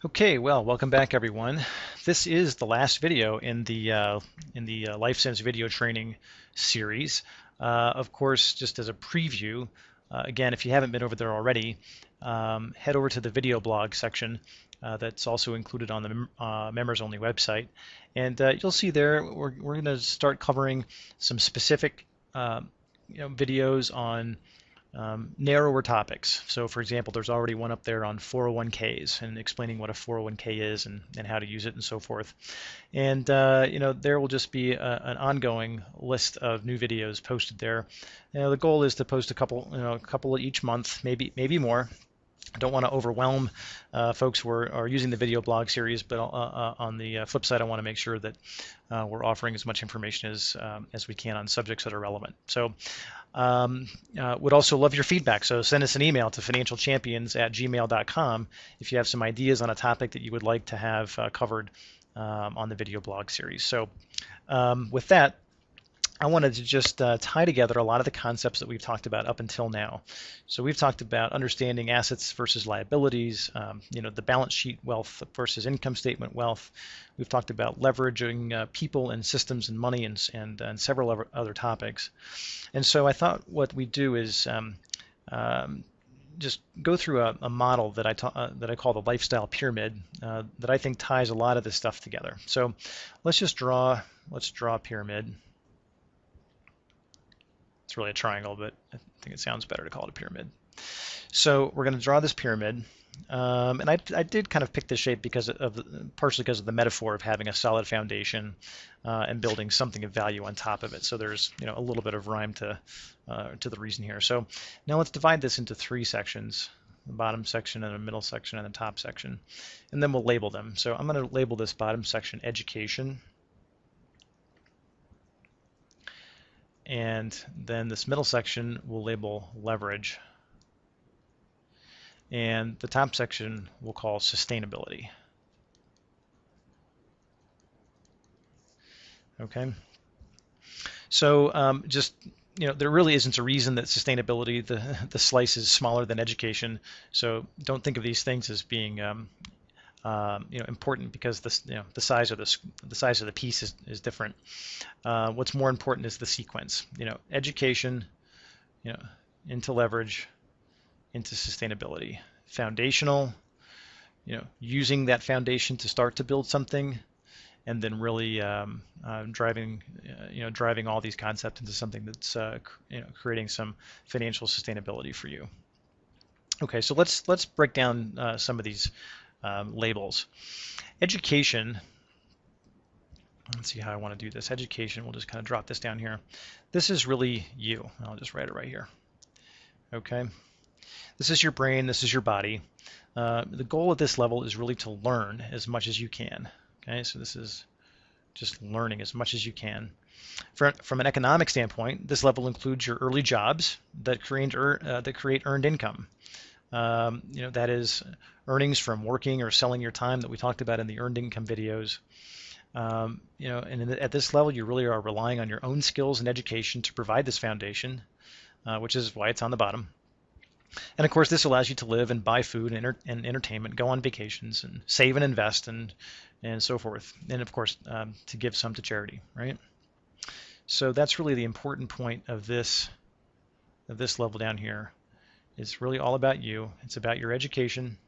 Okay, well, welcome back, everyone. This is the last video in the LifeSense video training series. Of course, just as a preview, again, if you haven't been over there already, head over to the video blog section that's also included on the members only website, and you'll see there we're going to start covering some specific videos on narrower topics. So for example, there's already one up there on 401ks and explaining what a 401k is and how to use it and so forth. And there will just be an ongoing list of new videos posted there. The goal is to post a couple each month, maybe more. I don't want to overwhelm folks who are using the video blog series, but on the flip side, I want to make sure that we're offering as much information as we can on subjects that are relevant. So would also love your feedback. So send us an email to financialchampions@gmail.com if you have some ideas on a topic that you would like to have covered on the video blog series. So with that, I wanted to just tie together a lot of the concepts that we've talked about up until now. So we've talked about understanding assets versus liabilities, the balance sheet wealth versus income statement wealth. We've talked about leveraging people and systems and money and several other topics. And so I thought what we do is just go through a model that I call the lifestyle pyramid that I think ties a lot of this stuff together. So let's draw a pyramid. It's really a triangle, but I think it sounds better to call it a pyramid. So we're going to draw this pyramid, and I did kind of pick this shape partially because of the metaphor of having a solid foundation and building something of value on top of it. So there's a little bit of rhyme to the reason here. So now let's divide this into three sections: the bottom section and the middle section and the top section, and then we'll label them. So I'm going to label this bottom section education. And then this middle section we'll label leverage. And the top section we'll call sustainability. Okay. So there really isn't a reason that sustainability, the slice is smaller than education. So don't think of these things as being important because the size of the piece is different. What's more important is the sequence. Education, into leverage, into sustainability. Foundational, using that foundation to start to build something, and then really driving all these concepts into something that's creating some financial sustainability for you. Okay, so let's break down some of these labels. Education, let's see how I want to do this. Education, we'll just kind of drop this down here. This is really you. I'll just write it right here. Okay. This is your brain, this is your body. The goal at this level is really to learn as much as you can. Okay, so this is just learning as much as you can. From an economic standpoint, this level includes your early jobs that create earned income. That is earnings from working or selling your time that we talked about in the earned income videos. At this level, you really are relying on your own skills and education to provide this foundation, which is why it's on the bottom. And of course, this allows you to live and buy food and entertainment, go on vacations, and save and invest, and so forth. And of course, to give some to charity, right? So that's really the important point of this level down here. It's really all about you. It's about your education.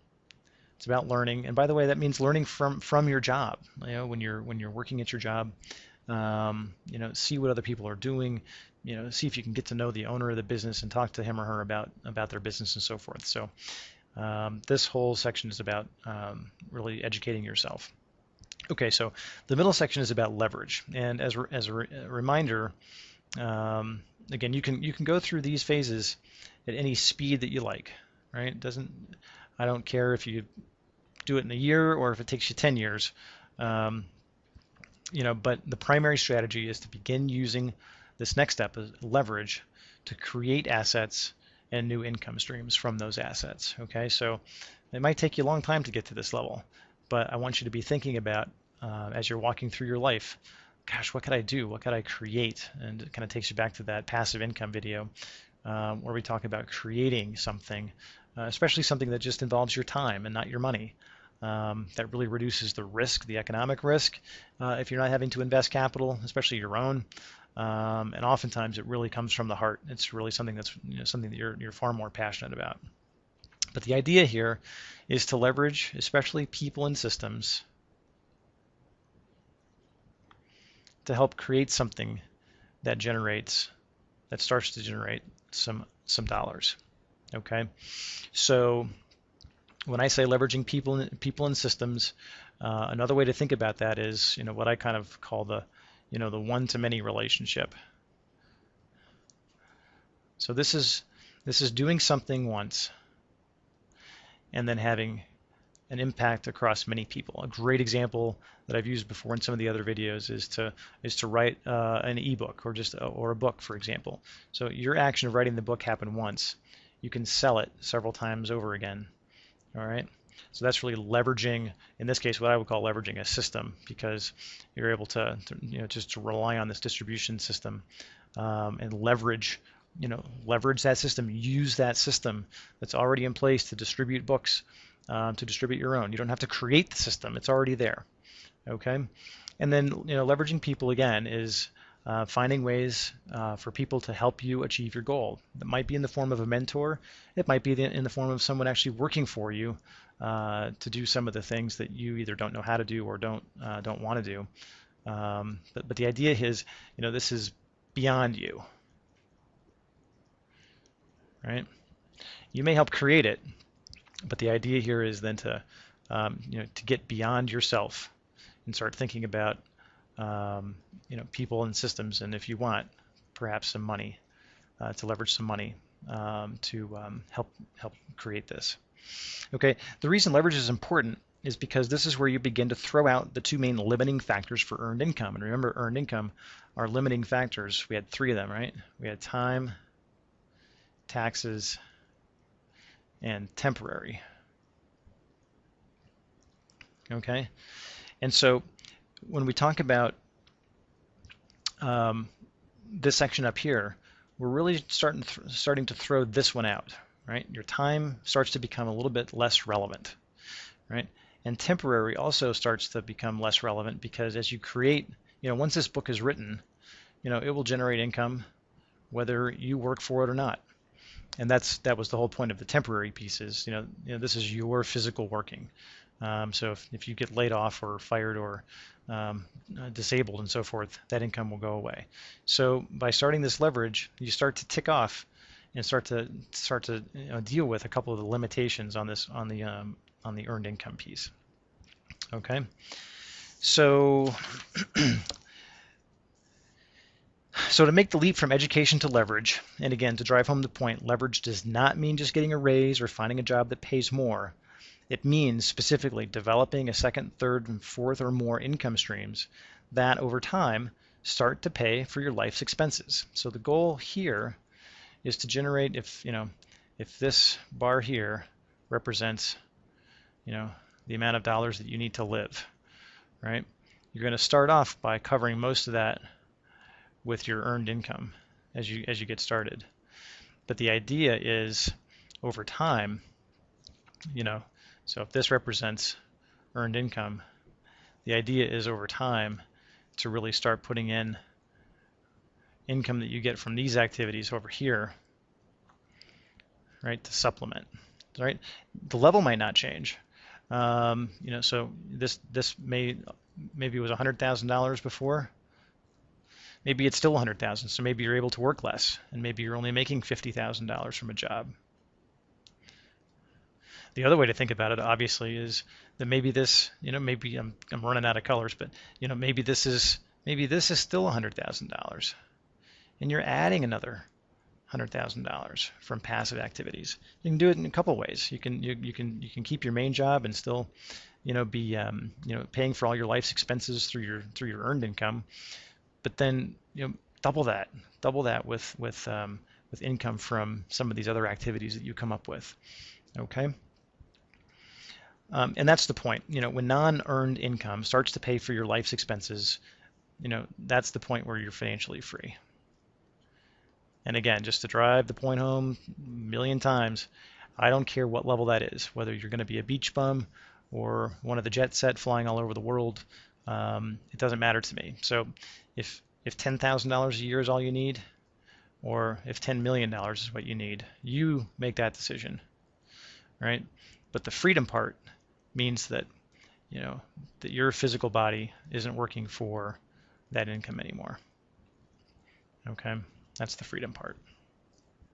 It's about learning. And by the way, that means learning from your job. When you're working at your job, see what other people are doing. See if you can get to know the owner of the business and talk to him or her about their business and so forth. So this whole section is about really educating yourself. Okay, so the middle section is about leverage. And as a reminder, again, you can go through these phases at any speed that you like, right? I don't care if you do it in a year or if it takes you 10 years. But the primary strategy is to begin using this next step, is leverage, to create assets and new income streams from those assets. Okay, so it might take you a long time to get to this level, but I want you to be thinking about as you're walking through your life, gosh, what could I do? What could I create? And it kind of takes you back to that passive income video where we talk about creating something, especially something that just involves your time and not your money. That really reduces the risk, the economic risk, if you're not having to invest capital, especially your own. And oftentimes it really comes from the heart. It's really something that's something that you're far more passionate about. But the idea here is to leverage, especially people and systems, to help create something that starts to generate some dollars. Okay, so when I say leveraging people and systems, another way to think about that is what I kind of call the the one-to-many relationship. So this is doing something once and then having an impact across many people. A great example that I've used before in some of the other videos is to write an ebook or a book, for example. So your action of writing the book happened once. You can sell it several times over again. All right. So that's really leveraging, in this case, what I would call leveraging a system, because you're able to just to rely on this distribution system and leverage that system, use that system that's already in place to distribute books, to distribute your own. You don't have to create the system; it's already there. Okay, and then leveraging people again is finding ways for people to help you achieve your goal. It might be in the form of a mentor. It might be in the form of someone actually working for you to do some of the things that you either don't know how to do or don't want to do. But the idea is, this is beyond you, right? You may help create it, but the idea here is then to get beyond yourself and start thinking about people and systems, and if you want, perhaps some money to leverage some money to help create this. Okay, the reason leverage is important is because this is where you begin to throw out the two main limiting factors for earned income. And remember, earned income are limiting factors. We had three of them, right? We had time, taxes, and temporary. Okay, and so when we talk about this section up here, we're really starting to throw this one out, right? Your time starts to become a little bit less relevant, right? And temporary also starts to become less relevant because as you create, once this book is written, it will generate income whether you work for it or not. And that was the whole point of the temporary pieces. This is your physical working. So if you get laid off or fired or disabled and so forth, that income will go away. So by starting this leverage, you start to tick off and start to deal with a couple of the limitations on the earned income piece. Okay, so to make the leap from education to leverage, and again to drive home the point, leverage does not mean just getting a raise or finding a job that pays more. It means specifically developing a second, third, and fourth or more income streams that over time start to pay for your life's expenses. So the goal here is to generate, if this bar here represents the amount of dollars that you need to live, right? You're going to start off by covering most of that with your earned income as you get started. But the idea is over time, so if this represents earned income, the idea is over time to really start putting in income that you get from these activities over here, right, to supplement, right? The level might not change. So this maybe it was $100,000 before. Maybe it's still $100,000. So maybe you're able to work less, and maybe you're only making $50,000 from a job. The other way to think about it, obviously, is that maybe this, maybe I'm running out of colors, but maybe this is still $100,000, and you're adding another $100,000 from passive activities. You can do it in a couple ways. You can keep your main job and still, be paying for all your life's expenses through your earned income, but then double that with income from some of these other activities that you come up with. Okay. And that's the point. When non-earned income starts to pay for your life's expenses, that's the point where you're financially free. And again, just to drive the point home a million times, I don't care what level that is, whether you're going to be a beach bum or one of the jet set flying all over the world. It doesn't matter to me. So if $10,000 a year is all you need, or if $10 million is what you need, you make that decision, right? But the freedom part means that, that your physical body isn't working for that income anymore. Okay, that's the freedom part.